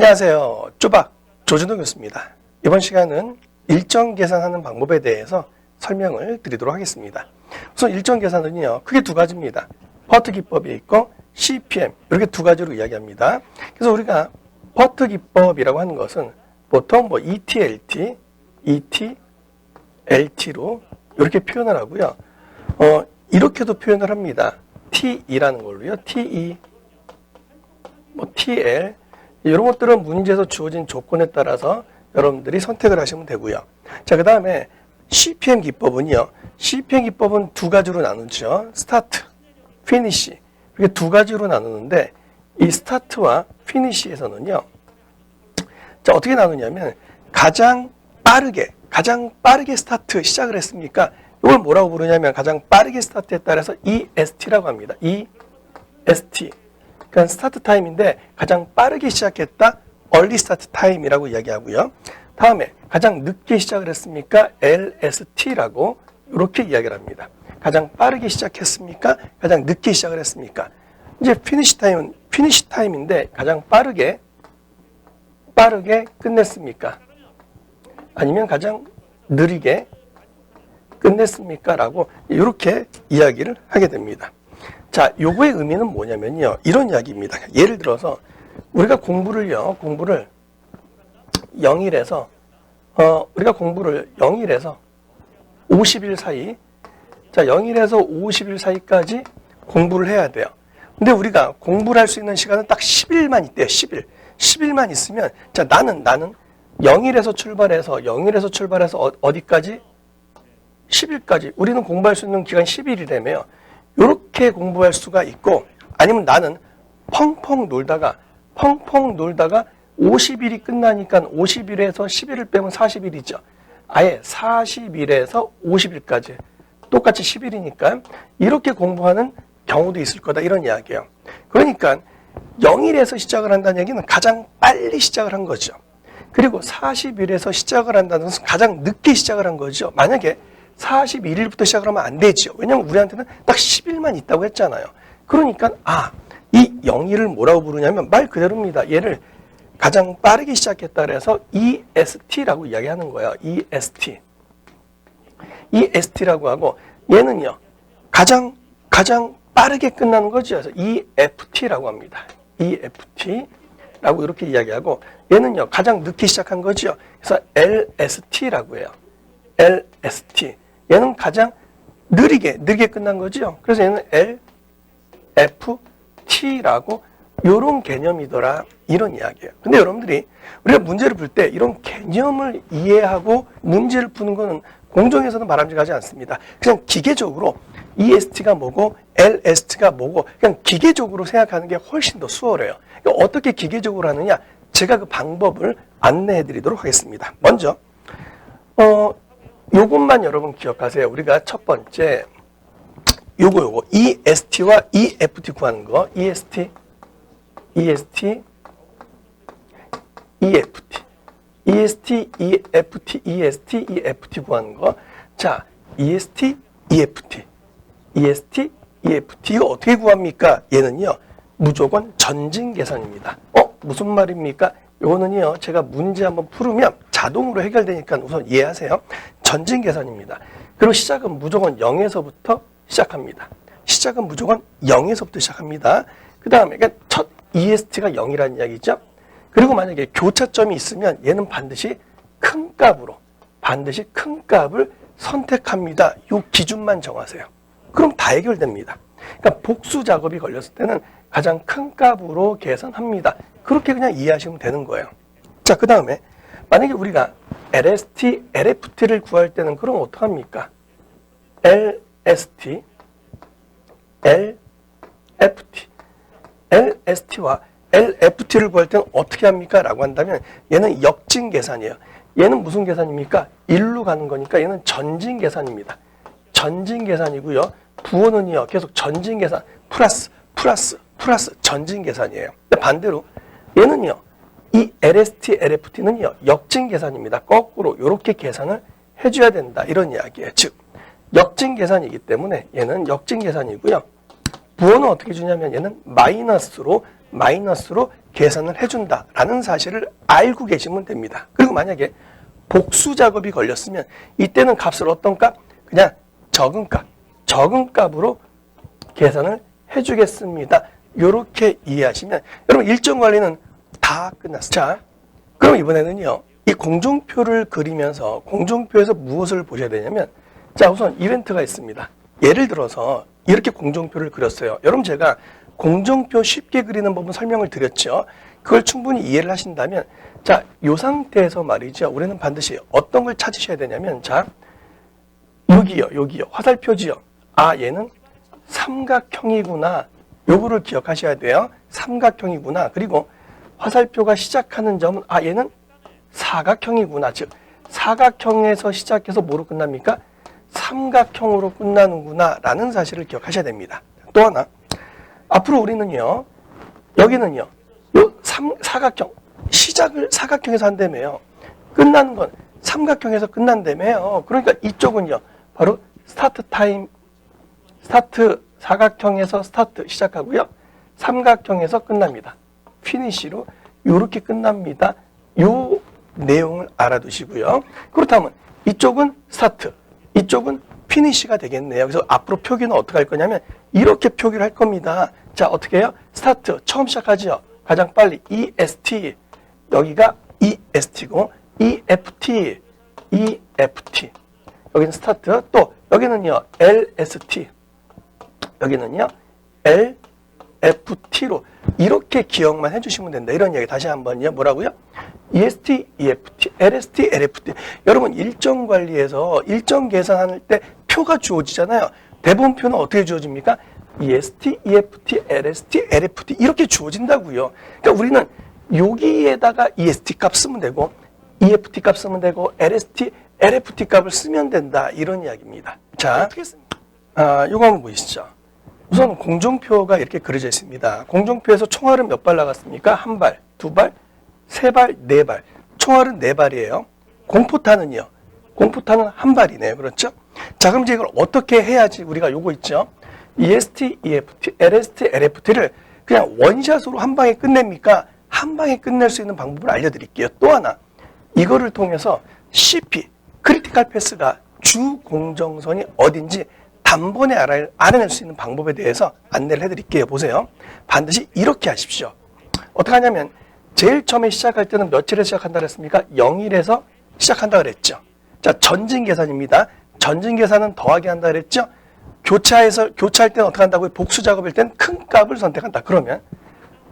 안녕하세요. 쪼박 조준호 교수입니다. 이번 시간은 일정 계산하는 방법에 대해서 설명을 드리도록 하겠습니다. 우선 일정 계산은요, 크게 두 가지입니다. 퍼트 기법이 있고 CPM, 이렇게 두 가지로 이야기합니다. 그래서 우리가 퍼트 기법이라고 하는 것은 보통 ET, LT로 이렇게 표현을 하고요. 이렇게도 표현을 합니다. TE라는 걸로요. TE, TL, 이런 것들은 문제에서 주어진 조건에 따라서 여러분들이 선택을 하시면 되고요. 자, 그 다음에 CPM 기법은요. CPM 기법은 두 가지로 나누죠. 스타트, 피니시. 이렇게 두 가지로 나누는데 이 스타트와 피니시에서는요. 자, 어떻게 나누냐면 가장 빠르게 스타트 시작을 했습니까? 이걸 뭐라고 부르냐면 가장 빠르게 스타트에 따라서 EST라고 합니다. EST. 그러니까 스타트 타임인데 가장 빠르게 시작했다. 얼리 스타트 타임이라고 이야기하고요. 다음에 가장 늦게 시작을 했습니까? LST라고 이렇게 이야기를 합니다. 가장 빠르게 시작했습니까? 가장 늦게 시작을 했습니까? 이제 피니시 타임인데 가장 빠르게 끝냈습니까? 아니면 가장 느리게 끝냈습니까? 라고 이렇게 이야기를 하게 됩니다. 자, 요거의 의미는 뭐냐면요. 이런 이야기입니다. 예를 들어서 우리가 공부를 0일에서 50일 사이, 자, 0일에서 50일 사이까지 공부를 해야 돼요. 근데 우리가 공부를 할 수 있는 시간은 딱 10일만 있대요. 10일만 있으면, 자, 나는 0일에서 출발해서 어디까지? 10일까지. 우리는 공부할 수 있는 기간이 10일이라며요. 이렇게 공부할 수가 있고, 아니면 나는 펑펑 놀다가 50일이 끝나니까 50일에서 10일을 빼면 40일이죠. 아예 40일에서 50일까지. 똑같이 10일이니까 이렇게 공부하는 경우도 있을 거다. 이런 이야기예요. 그러니까 0일에서 시작을 한다는 얘기는 가장 빨리 시작을 한 거죠. 그리고 40일에서 시작을 한다는 것은 가장 늦게 시작을 한 거죠. 만약에 41일부터 시작을 하면 안 되죠. 왜냐하면 우리한테는 딱 10일만 있다고 했잖아요. 그러니까 이 0일을 뭐라고 부르냐면 말 그대로입니다. 얘를 가장 빠르게 시작했다 그래서 EST라고 이야기하는 거예요. EST라고 하고 얘는요. 가장 빠르게 끝나는 거죠. 그래서 EFT라고 합니다. EFT라고 이렇게 이야기하고 얘는요. 가장 늦게 시작한 거죠. 그래서 LST라고 해요. LST. 얘는 가장 느리게 끝난 거죠. 그래서 얘는 LFT라고 이런 개념이더라. 이런 이야기예요. 근데 여러분들이 우리가 문제를 풀 때 이런 개념을 이해하고 문제를 푸는 거는 공정에서는 바람직하지 않습니다. 그냥 기계적으로 EST가 뭐고 LST가 뭐고 그냥 기계적으로 생각하는 게 훨씬 더 수월해요. 그러니까 어떻게 기계적으로 하느냐? 제가 그 방법을 안내해 드리도록 하겠습니다. 먼저 요것만 여러분 기억하세요. 우리가 첫 번째 요거 EST와 EFT 구하는 거. EST, EFT, EFT 구하는 거. 자, EST, EFT 이거 어떻게 구합니까? 얘는요. 무조건 전진 계산입니다. 무슨 말입니까? 요거는요. 제가 문제 한번 풀으면 자동으로 해결되니까 우선 이해하세요. 전진 계산입니다. 그리고 시작은 무조건 0에서부터 시작합니다. 그 다음에 첫 EST가 0이라는 이야기죠. 그리고 만약에 교차점이 있으면 얘는 반드시 큰 값을 선택합니다. 이 기준만 정하세요. 그럼 다 해결됩니다. 그러니까 복수 작업이 걸렸을 때는 가장 큰 값으로 계산합니다. 그렇게 그냥 이해하시면 되는 거예요. 자, 그 다음에 만약에 우리가 LST, LFT를 구할 때는 그럼 어떡합니까? LST와 LFT를 구할 때는 어떻게 합니까? 라고 한다면 얘는 역진 계산이에요. 얘는 무슨 계산입니까? 일로 가는 거니까 얘는 전진 계산입니다. 전진 계산이고요. 부호는요. 계속 전진 계산 플러스 전진 계산이에요. 근데 반대로 얘는요. 이 LST, LFT는요. 역진 계산입니다. 거꾸로 이렇게 계산을 해줘야 된다. 이런 이야기예요. 즉 역진 계산이기 때문에 얘는 역진 계산이고요. 부호는 어떻게 주냐면 얘는 마이너스로 계산을 해준다라는 사실을 알고 계시면 됩니다. 그리고 만약에 복수 작업이 걸렸으면 이때는 값을 어떤 값? 그냥 적은 값으로 계산을 해주겠습니다. 이렇게 이해하시면 여러분 일정 관리는 다 끝났어요. 자, 그럼 이번에는요. 이 공종표를 그리면서 공종표에서 무엇을 보셔야 되냐면 자, 우선 이벤트가 있습니다. 예를 들어서 이렇게 공종표를 그렸어요. 여러분 제가 공종표 쉽게 그리는 법은 설명을 드렸죠. 그걸 충분히 이해를 하신다면 자, 이 상태에서 말이죠. 우리는 반드시 어떤 걸 찾으셔야 되냐면 자, 여기요. 화살표지요. 아, 얘는 삼각형이구나. 요거를 기억하셔야 돼요. 삼각형이구나. 그리고 화살표가 시작하는 점은 아, 얘는 사각형이구나. 즉 사각형에서 시작해서 뭐로 끝납니까? 삼각형으로 끝나는구나 라는 사실을 기억하셔야 됩니다. 또 하나, 앞으로 우리는요, 여기는요, 요 사각형, 시작을 사각형에서 한다며요. 끝나는 건 삼각형에서 끝난다며요. 그러니까 이쪽은요, 바로 스타트 타임, 스타트 사각형에서 스타트 시작하고요, 삼각형에서 끝납니다. 피니시로 이렇게 끝납니다. 요 내용을 알아두시고요. 그렇다면 이쪽은 스타트, 이쪽은 피니시가 되겠네요. 그래서 앞으로 표기는 어떻게 할 거냐면 이렇게 표기를 할 겁니다. 자, 어떻게 해요? 스타트, 처음 시작하죠. 가장 빨리 EST, 여기가 EST고 EFT, EFT. 여기는 스타트, 또 여기는요 LST, 여기는요 LFT로 이렇게 기억만 해주시면 된다. 이런 이야기 다시 한번요. 뭐라고요? EST, EFT, LST, LFT. 여러분 일정 관리에서 일정 계산할 때 표가 주어지잖아요. 대본표는 어떻게 주어집니까? EST, EFT, LST, LFT 이렇게 주어진다고요. 그러니까 우리는 여기에다가 EST 값 쓰면 되고 EFT 값 쓰면 되고 LST, LFT 값을 쓰면 된다. 이런 이야기입니다. 자, 어떻게 씁니까? 이거 한번 보시죠. 우선 공종표가 이렇게 그려져 있습니다. 공종표에서 총알은 몇 발 나갔습니까? 한 발, 두 발, 세 발, 네 발. 총알은 네 발이에요. 공포탄은요? 공포탄은 한 발이네요. 그렇죠? 자, 그럼 이제 이걸 어떻게 해야지 우리가 요거 있죠? EST, EFT, LST, LFT를 그냥 원샷으로 한 방에 끝냅니까? 한 방에 끝낼 수 있는 방법을 알려드릴게요. 또 하나, 이거를 통해서 CP, 크리티컬 패스가 주 공정선이 어딘지 단번에 알아낼 수 있는 방법에 대해서 안내를 해드릴게요. 보세요. 반드시 이렇게 하십시오. 어떻게 하냐면 제일 처음에 시작할 때는 며칠에 시작한다 그랬습니까? 0일에서 시작한다 그랬죠. 자, 전진 계산입니다. 전진 계산은 더하기 한다 그랬죠. 교차할 때는 어떻게 한다고요? 복수 작업일 땐 큰 값을 선택한다. 그러면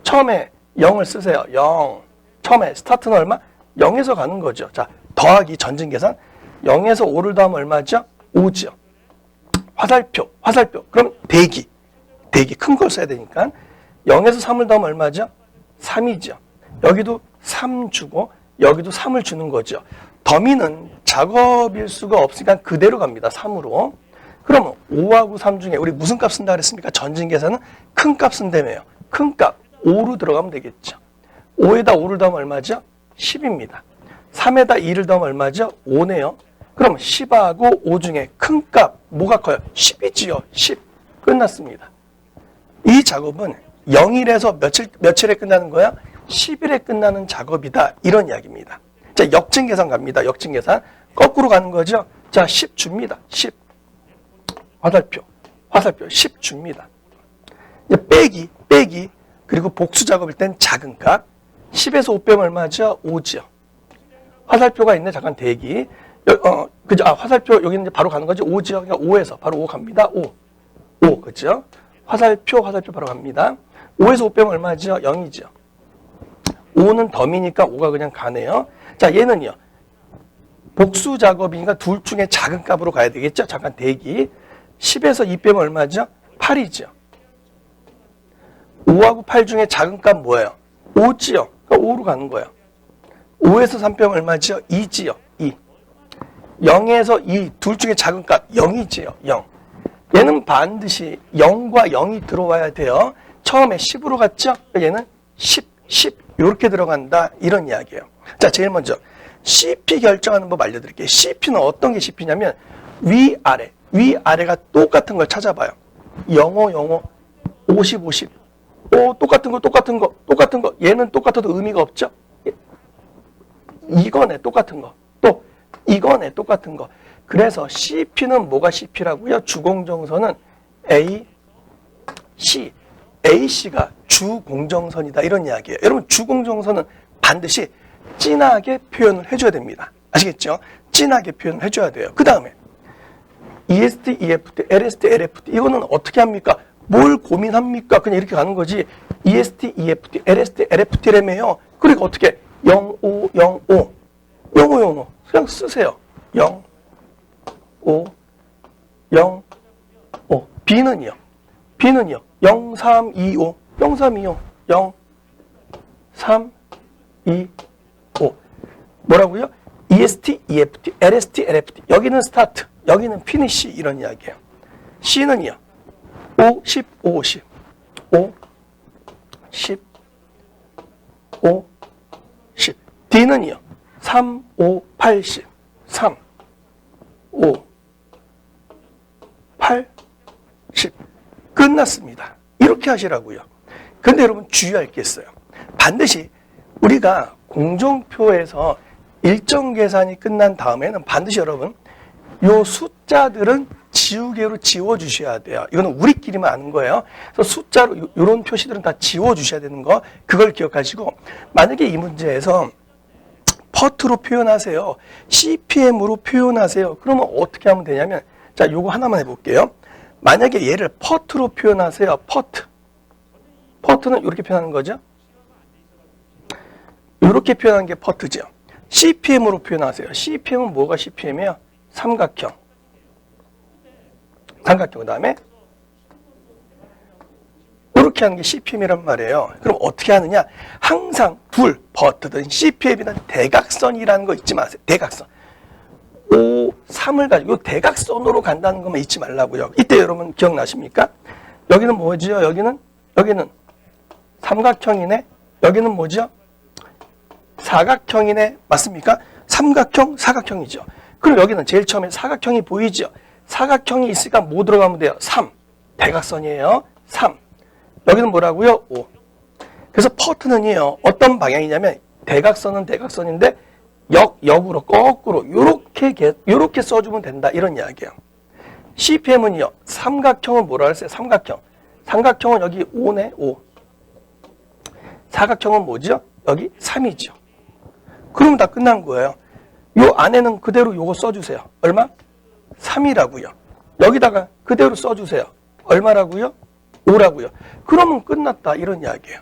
처음에 0을 쓰세요. 0. 처음에 스타트는 얼마? 0에서 가는 거죠. 자, 더하기 전진 계산. 0에서 5를 더하면 얼마죠? 5죠. 화살표. 그럼 대기 큰 걸 써야 되니까 0에서 3을 더하면 얼마죠? 3이죠. 여기도 3 주고 여기도 3을 주는 거죠. 더미는 작업일 수가 없으니까 그대로 갑니다. 3으로. 그러면 5하고 3 중에 우리 무슨 값 쓴다 그랬습니까? 전진 계산은 큰 값 쓴다며요. 큰 값 5로 들어가면 되겠죠. 5에다 5를 더하면 얼마죠? 10입니다. 3에다 2를 더하면 얼마죠? 5네요. 그럼 10하고 5 중에 큰 값 뭐가 커요? 10이지요. 10. 끝났습니다. 이 작업은 0일에서 며칠에 끝나는 거야? 10일에 끝나는 작업이다. 이런 이야기입니다. 자, 역진 계산 갑니다. 역진 계산. 거꾸로 가는 거죠. 자, 10 줍니다. 10. 화살표 10 줍니다. 이제 빼기. 그리고 복수 작업일 땐 작은 값. 10에서 5 빼면 얼마죠? 5죠. 화살표가 있네. 잠깐 대기. 그죠? 화살표 여기는 이제 바로 가는 거죠. 5죠. 그러니까 5에서 바로 5 갑니다. 5. 그죠? 화살표 바로 갑니다. 5에서 5 빼면 얼마죠? 0이죠. 5는 덤이니까 5가 그냥 가네요. 자, 얘는요. 복수 작업이니까 둘 중에 작은 값으로 가야 되겠죠? 잠깐 대기. 10에서 2 빼면 얼마죠? 8이죠. 5하고 8 중에 작은 값 뭐예요? 5지요. 그러니까 5로 가는 거예요. 5에서 3 빼면 얼마죠? 2지요. 2. 0에서 2, 둘 중에 작은 값 0이지요. 0. 얘는 반드시 0과 0이 들어와야 돼요. 처음에 10으로 갔죠? 얘는 10 이렇게 들어간다. 이런 이야기예요. 자, 제일 먼저 CP 결정하는 법 알려드릴게요. CP는 어떤 게 CP냐면 위아래가 똑같은 걸 찾아봐요. 0, 5, 50, 50. 똑같은 거. 얘는 똑같아도 의미가 없죠? 이거네, 똑같은 거. 또, 이거네, 똑같은 거. 그래서 CP는 뭐가 CP라고요? 주공정선은 A, C. AC가 주공정선이다. 이런 이야기예요. 여러분, 주공정선은 반드시 진하게 표현을 해줘야 됩니다. 아시겠죠? 진하게 표현을 해줘야 돼요. 그 다음에 EST, EFT, LST, LFT 이거는 어떻게 합니까? 뭘 고민합니까? 그냥 이렇게 가는 거지. EST, EFT, LST, LFT라며요. 그러니까 어떻게 0, 5, 0, 5. 0, 5, 0, 5. 그냥 쓰세요. 0, 5, 0, 5. B는요. 0, 3, 2, 5. 0, 3, 2, 5. 0, 3, 2, 5. 뭐라고요? EST, EFT, LST, LFT. 여기는 스타트, 여기는 피니시 이런 이야기예요. C는요. 5, 10, 5, 50. 5, 10, 5, 10. D는요. 3, 5, 80. 3, 5, 8, 10. 끝났습니다. 이렇게 하시라고요. 근데 여러분 주의할 게 있어요. 반드시 우리가 공정표에서 일정 계산이 끝난 다음에는 반드시 여러분 요 숫자들은 지우개로 지워주셔야 돼요. 이거는 우리끼리만 아는 거예요. 그래서 숫자로 이런 표시들은 다 지워주셔야 되는 거 그걸 기억하시고 만약에 이 문제에서 퍼트로 표현하세요. CPM으로 표현하세요. 그러면 어떻게 하면 되냐면 자 요거 하나만 해볼게요. 만약에 얘를 퍼트로 표현하세요. 퍼트는 이렇게 표현하는 거죠. 이렇게 표현한 게 퍼트죠. CPM으로 표현하세요. CPM은 뭐가 CPM이에요? 삼각형. 그 다음에 이렇게 하는 게 CPM이란 말이에요. 그럼 어떻게 하느냐? 항상 퍼트든 CPM이든 대각선이라는 거 잊지 마세요. 대각선. 5, 3을 가지고 대각선으로 간다는 것만 잊지 말라고요. 이때 여러분 기억나십니까? 여기는 뭐지요? 여기는 삼각형이네. 여기는 뭐죠? 사각형이네. 맞습니까? 삼각형, 사각형이죠. 그럼 여기는 제일 처음에 사각형이 보이죠? 사각형이 있으니까 뭐 들어가면 돼요? 3. 대각선이에요. 3. 여기는 뭐라고요? 5. 그래서 퍼트는요. 어떤 방향이냐면 대각선은 대각선인데 역으로 거꾸로 요렇게 써주면 된다. 이런 이야기예요. CPM은요. 삼각형은 뭐라 그랬어요? 삼각형은 여기 5네. 5. 사각형은 뭐죠? 여기 3이죠. 그러면 다 끝난 거예요. 요 안에는 그대로 요거 써주세요. 얼마? 3이라고요. 여기다가 그대로 써주세요. 얼마라고요? 5라고요. 그러면 끝났다. 이런 이야기예요.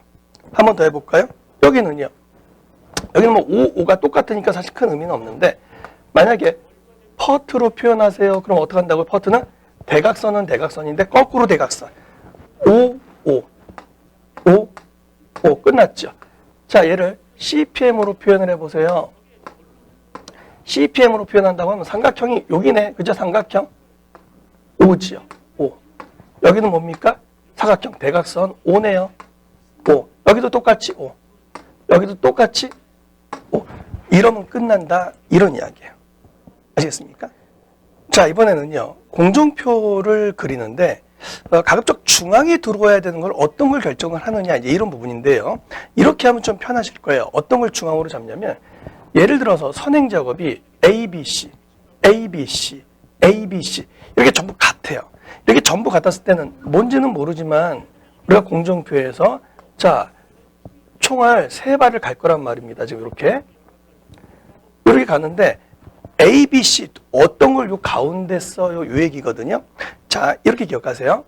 한 번 더 해볼까요? 여기는 뭐 5가 똑같으니까 사실 큰 의미는 없는데 만약에 퍼트로 표현하세요. 그럼 어떻게 한다고요? 퍼트는 대각선은 대각선인데 거꾸로 대각선. 5 끝났죠. 자, 얘를 CPM으로 표현을 해보세요. CPM으로 표현한다고 하면 삼각형이 여기네. 그죠? 삼각형. 5지요. 5. 여기는 뭡니까? 사각형, 대각선 5네요. 5. 여기도 똑같이 5. 여기도 똑같이 5. 이러면 끝난다. 이런 이야기예요. 아시겠습니까? 자, 이번에는요. 공정표를 그리는데 가급적 중앙에 들어와야 되는 걸 어떤 걸 결정을 하느냐 이제 이런 부분인데요. 이렇게 하면 좀 편하실 거예요. 어떤 걸 중앙으로 잡냐면 예를 들어서 선행 작업이 ABC 이렇게 전부 같아요. 이렇게 전부 같았을 때는 뭔지는 모르지만 우리가 공정표에서 자 총알 3발을 갈 거란 말입니다. 지금 이렇게 가는데 ABC 어떤 걸 요 가운데 써요? 요 얘기거든요. 자, 이렇게 기억하세요.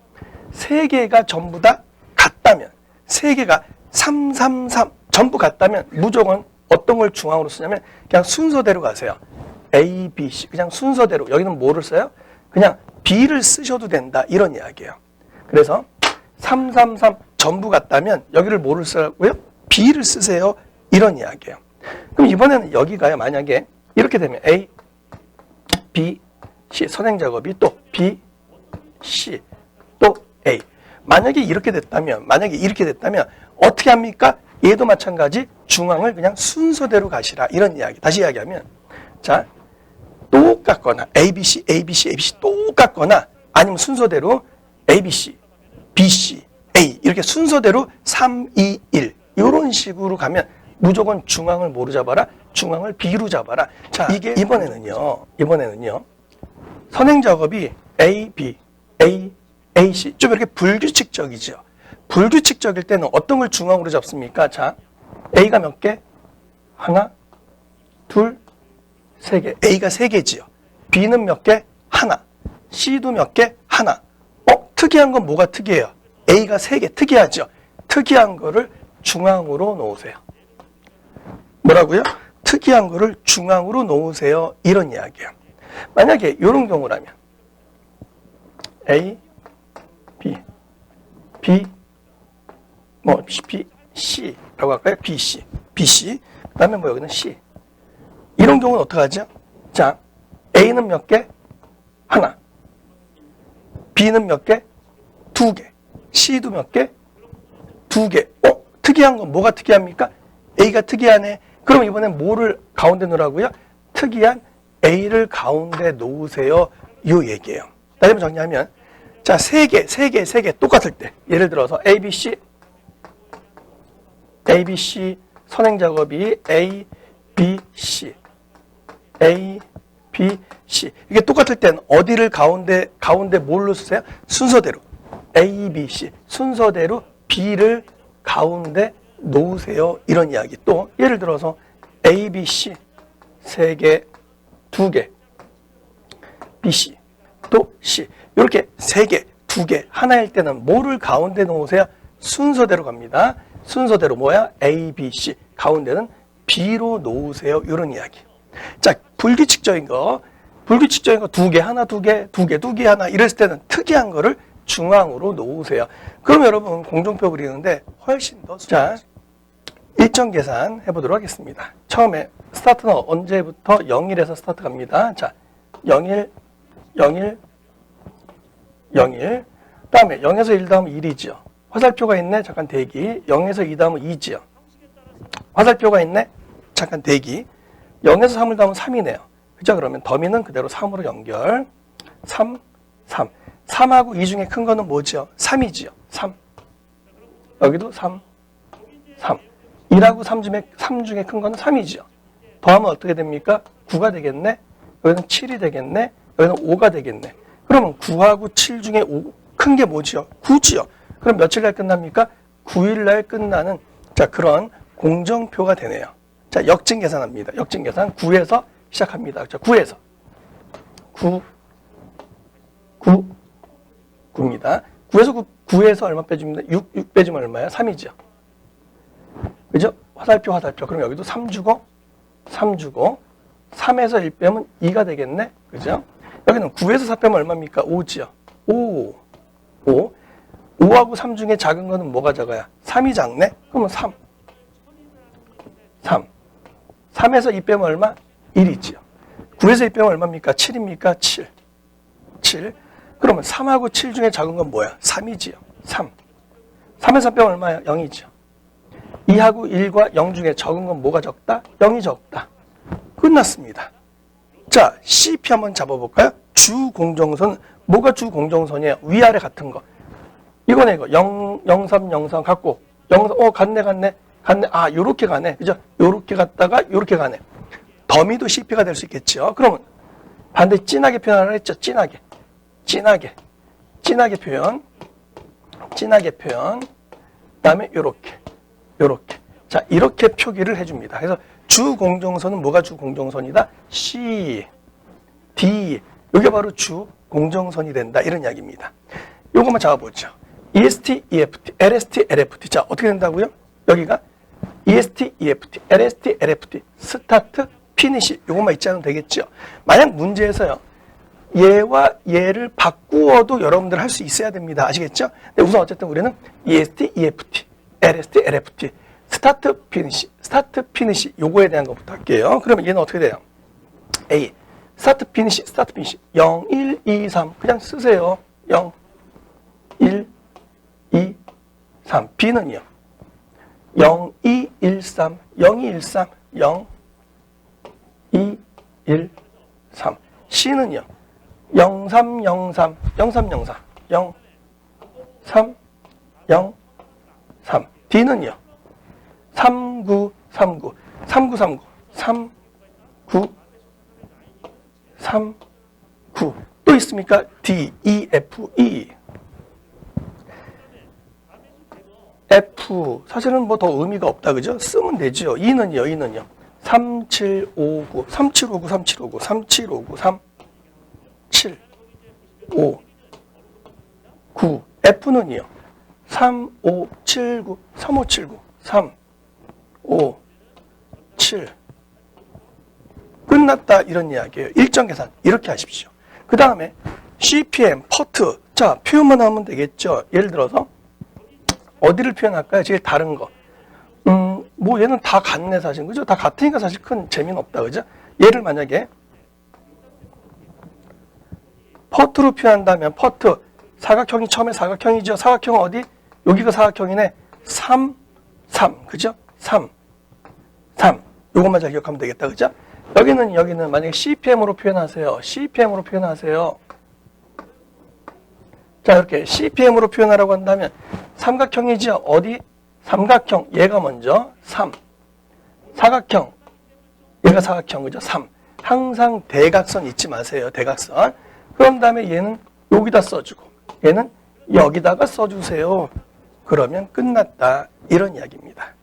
3개가 전부 다 같다면 3개가 333 전부 같다면 무조건 어떤 걸 중앙으로 쓰냐면 그냥 순서대로 가세요. A, B, C 그냥 순서대로. 여기는 뭐를 써요? 그냥 B를 쓰셔도 된다. 이런 이야기예요. 그래서 333 전부 같다면 여기를 뭐를 쓰라고요? B를 쓰세요. 이런 이야기예요. 그럼 이번에는 여기가요. 만약에 이렇게 되면 A, B, C 선행 작업이 또 B, C 또 A. 만약에 이렇게 됐다면 어떻게 합니까? 얘도 마찬가지 중앙을 그냥 순서대로 가시라. 이런 이야기. 다시 이야기하면 자 똑같거나 ABC 똑같거나 아니면 순서대로 ABC, BC, A 이렇게 순서대로 3, 2, 1 이런 식으로 가면 무조건 중앙을 뭐로 잡아라? 중앙을 B로 잡아라. 자, 이게 이번에는요. 선행 작업이 A, B, A, A, C 좀 이렇게 불규칙적이죠. 불규칙적일 때는 어떤 걸 중앙으로 잡습니까? 자, A가 몇 개? 하나, 둘, 세 개. A가 세 개지요. B는 몇 개? 하나. C도 몇 개? 하나. 특이한 건 뭐가 특이해요? A가 세 개. 특이하죠. 특이한 거를 중앙으로 놓으세요. 뭐라고요? 특이한 거를 중앙으로 놓으세요. 이런 이야기예요. 만약에 이런 경우라면 A, B, B, B, C라고 할까요? B, C, B, C. 그 다음에 여기는 C. 이런 경우는 어떡하죠? 자, A는 몇 개? 하나. B는 몇 개? 두 개. C도 몇 개? 두 개. 특이한 건 뭐가 특이합니까? A가 특이하네. 그럼 이번엔 뭐를 가운데 놓으라고요? 특이한 A를 가운데 놓으세요. 이 얘기예요. 다시 한번 정리하면, 자, 세 개 똑같을 때. 예를 들어서 ABC 선행 작업이 A, B, C. A, B, C. 이게 똑같을 땐 어디를 가운데 뭘로 쓰세요? 순서대로. A, B, C. 순서대로 B를 가운데 놓으세요. 이런 이야기. 또 예를 들어서 A, B, C 세 개, 두 개. B, C 또 C. 이렇게 세 개, 두 개, 하나일 때는 뭐를 가운데 놓으세요? 순서대로 갑니다. 순서대로 뭐야? A, B, C. 가운데는 B로 놓으세요. 이런 이야기. 자, 불규칙적인 거 두 개, 하나, 두 개, 하나 이랬을 때는 특이한 거를 중앙으로 놓으세요. 그럼 여러분 공종표 그리는데 훨씬 더 자, 일정 계산 해보도록 하겠습니다. 처음에 스타트는 언제부터 0일에서 스타트 갑니다. 자, 0일, 0일, 0일. 다음에 0에서 1 다음은 1이죠. 화살표가 있네. 잠깐 대기. 0에서 2 다음은 2지요. 화살표가 있네. 잠깐 대기. 0에서 3을 다음은 3이네요. 그죠? 그러면 더미는 그대로 3으로 연결. 3, 3. 3하고 2 중에 큰 거는 뭐죠? 3이지요. 3. 여기도 3, 3. 1하고 3 중에 큰 거는 3이지요. 더하면 어떻게 됩니까? 9가 되겠네. 여기는 7이 되겠네. 여기는 5가 되겠네. 그러면 9하고 7 중에 큰 게 뭐지요? 9지요. 그럼 며칠 날 끝납니까? 9일 날 끝나는 자 그런 공정표가 되네요. 자, 역진 계산합니다. 역진 계산 9에서 시작합니다. 자, 9에서 9입니다. 9에서 얼마 빼줍니다? 6 빼주면 얼마야? 3이죠. 그죠? 화살표. 그럼 여기도 3 주고 3에서 1 빼면 2가 되겠네. 그죠? 여기는 9에서 4 빼면 얼마입니까? 5지요. 5. 5하고 3 중에 작은 거는 뭐가 작아야? 3이 작네? 그러면 3. 3에서 2 빼면 얼마? 1이지요. 9에서 2 빼면 얼마입니까? 7입니까? 7. 그러면 3하고 7 중에 작은 건 뭐야? 3이지요. 3. 3에서 빼면 얼마야? 0이지요. 2하고 1과 0 중에 적은 건 뭐가 적다? 0이 적다. 끝났습니다. 자, CP 한번 잡아볼까요? 주공정선, 뭐가 주공정선이에요? 위아래 같은 거. 이거네, 이거. 03 갖고, 03, 갔네. 아, 요렇게 가네. 그죠? 요렇게 갔다가, 요렇게 가네. 더미도 CP가 될 수 있겠죠. 그러면 반대 진하게 표현하라 했죠? 진하게 표현. 그 다음에 요렇게. 자, 이렇게 표기를 해줍니다. 그래서 주공정선은 뭐가 주공정선이다? C, D. 이게 바로 주공정선이 된다. 이런 이야기입니다. 요것만 잡아보죠. EST, EFT, LST, LFT. 자, 어떻게 된다고요? 여기가 EST, EFT, LST, LFT, 스타트, 피니시. 요것만 있지 않으면 되겠죠. 만약 문제에서요. 얘와 얘를 바꾸어도 여러분들 할 수 있어야 됩니다. 아시겠죠? 근데 우선 어쨌든 우리는 EST, EFT, LST, LFT, 스타트, 피니시. 요거에 대한 것부터 할게요. 그러면 얘는 어떻게 돼요? A, 스타트, 피니시. 0, 1, 2, 3. 그냥 쓰세요. 0, 1, 2, 3. B는요. 0, 2, 1, 3. 0, 2, 1, 3. 0, 2, 1, 3. C는요. 0, 3, 0, 3. 0, 3, 0, 4. 0, 3, 0, 3. D는요. 3939, 3939, 39, 39. 또 있습니까? D, E, F, E. F, 사실은 뭐 더 의미가 없다, 그죠? 쓰면 되죠. E는요, 3759, 3759, 3759, 3759, 37, 5, 9. F는요, 3579, 3579, 3, 5, 7. 끝났다, 이런 이야기예요. 일정 계산, 이렇게 하십시오. 그 다음에 CPM, 퍼트. 자, 표현만 하면 되겠죠. 예를 들어서 어디를 표현할까요? 제일 다른 거. 뭐 얘는 다 같네, 사실. 그죠? 다 같으니까 사실 큰 재미는 없다, 그죠? 얘를 만약에 퍼트로 표현한다면, 퍼트. 사각형이 처음에 사각형이죠. 사각형은 어디? 여기가 사각형이네. 3, 3. 그죠? 3, 3. 요것만 잘 기억하면 되겠다, 그죠? 여기는 만약에 CPM으로 표현하세요. CPM으로 표현하세요. 자, 이렇게 CPM으로 표현하라고 한다면 삼각형이죠. 어디? 삼각형. 얘가 먼저 3. 사각형. 얘가 사각형. 그죠? 3. 항상 대각선 잊지 마세요. 대각선. 그런 다음에 얘는 여기다 써주고 얘는 여기다가 써주세요. 그러면 끝났다. 이런 이야기입니다.